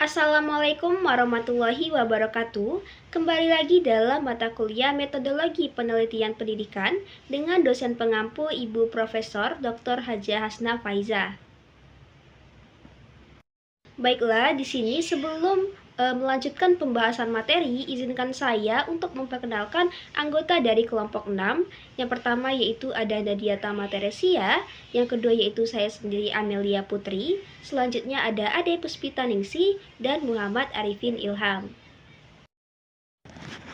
Assalamualaikum warahmatullahi wabarakatuh. Kembali lagi dalam mata kuliah Metodologi Penelitian Pendidikan dengan dosen pengampu Ibu Profesor Dr. Hajah Hasna Faiza. Baiklah, di sini sebelum melanjutkan pembahasan materi, izinkan saya untuk memperkenalkan anggota dari kelompok 6. Yang pertama yaitu ada Nadia Tama Teresia, yang kedua yaitu saya sendiri Amelia Putri, selanjutnya ada Ade Puspita Ningsi dan Muhammad Arifin Ilham.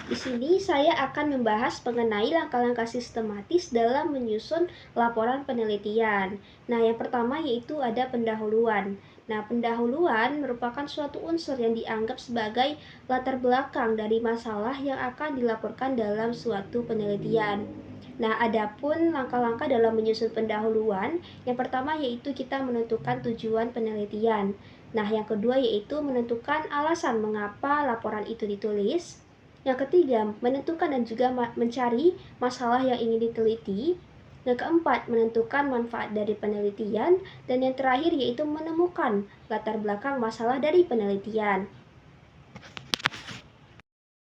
Di sini saya akan membahas mengenai langkah-langkah sistematis dalam menyusun laporan penelitian. Nah, yang pertama yaitu ada pendahuluan. Nah, pendahuluan merupakan suatu unsur yang dianggap sebagai latar belakang dari masalah yang akan dilaporkan dalam suatu penelitian. Nah, adapun langkah-langkah dalam menyusun pendahuluan, yang pertama yaitu kita menentukan tujuan penelitian. Nah, yang kedua yaitu menentukan alasan mengapa laporan itu ditulis. Yang ketiga, menentukan dan juga mencari masalah yang ingin diteliti. Yang keempat, menentukan manfaat dari penelitian. Dan yang terakhir yaitu menemukan latar belakang masalah dari penelitian.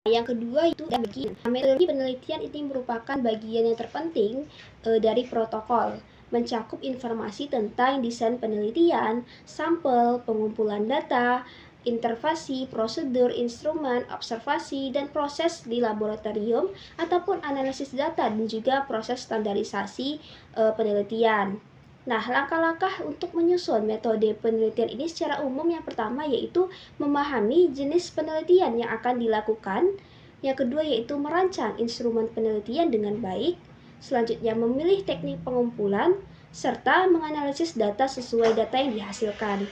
Yang kedua itu metodologi penelitian ini merupakan bagian yang terpenting dari protokol, mencakup informasi tentang desain penelitian, sampel, pengumpulan data, intervensi, prosedur, instrumen, observasi, dan proses di laboratorium ataupun analisis data dan juga proses standarisasi penelitian. Nah, langkah-langkah untuk menyusun metode penelitian ini secara umum yang pertama yaitu memahami jenis penelitian yang akan dilakukan. Yang kedua yaitu merancang instrumen penelitian dengan baik. Selanjutnya memilih teknik pengumpulan serta menganalisis data sesuai data yang dihasilkan.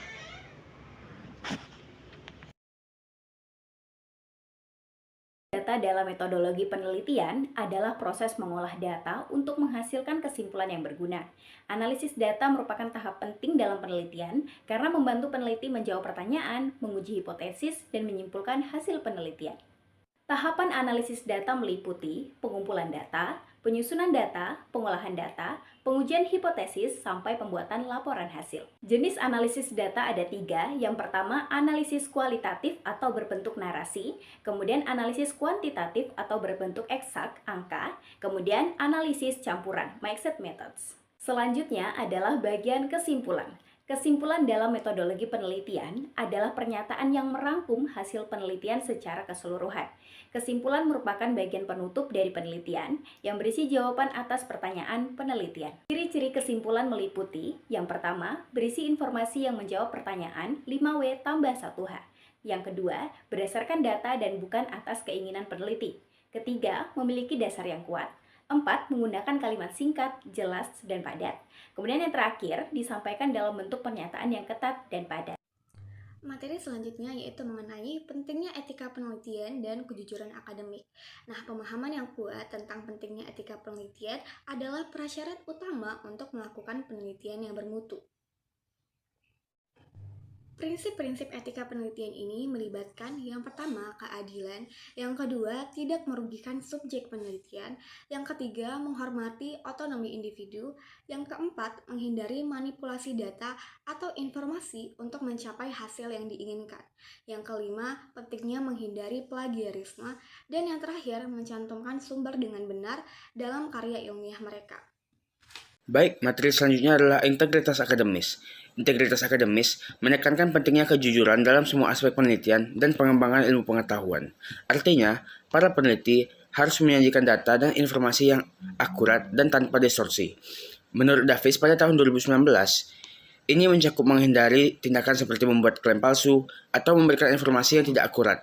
Data dalam metodologi penelitian adalah proses mengolah data untuk menghasilkan kesimpulan yang berguna. Analisis data merupakan tahap penting dalam penelitian karena membantu peneliti menjawab pertanyaan, menguji hipotesis, dan menyimpulkan hasil penelitian. Tahapan analisis data meliputi pengumpulan data, penyusunan data, pengolahan data, pengujian hipotesis, sampai pembuatan laporan hasil. Jenis analisis data ada 3. Yang pertama, analisis kualitatif atau berbentuk narasi, kemudian analisis kuantitatif atau berbentuk eksak, angka, kemudian analisis campuran, mixed methods. Selanjutnya adalah bagian kesimpulan. Kesimpulan dalam metodologi penelitian adalah pernyataan yang merangkum hasil penelitian secara keseluruhan. Kesimpulan merupakan bagian penutup dari penelitian yang berisi jawaban atas pertanyaan penelitian. Ciri-ciri kesimpulan meliputi, yang pertama, berisi informasi yang menjawab pertanyaan 5W tambah 1H. Yang kedua, berdasarkan data dan bukan atas keinginan peneliti. Ketiga, memiliki dasar yang kuat. 4. Menggunakan kalimat singkat, jelas, dan padat. Kemudian yang terakhir, disampaikan dalam bentuk pernyataan yang ketat dan padat. Materi selanjutnya yaitu mengenai pentingnya etika penelitian dan kejujuran akademik. Nah, pemahaman yang kuat tentang pentingnya etika penelitian adalah prasyarat utama untuk melakukan penelitian yang bermutu. Prinsip-prinsip etika penelitian ini melibatkan yang pertama, keadilan, yang kedua, tidak merugikan subjek penelitian, yang ketiga, menghormati otonomi individu, yang keempat, menghindari manipulasi data atau informasi untuk mencapai hasil yang diinginkan, yang kelima, pentingnya menghindari plagiarisme, dan yang terakhir, mencantumkan sumber dengan benar dalam karya ilmiah mereka. Baik, materi selanjutnya adalah integritas akademis. Integritas akademis menekankan pentingnya kejujuran dalam semua aspek penelitian dan pengembangan ilmu pengetahuan. Artinya, para peneliti harus menyajikan data dan informasi yang akurat dan tanpa distorsi. Menurut Davis pada tahun 2019, ini mencakup menghindari tindakan seperti membuat klaim palsu atau memberikan informasi yang tidak akurat.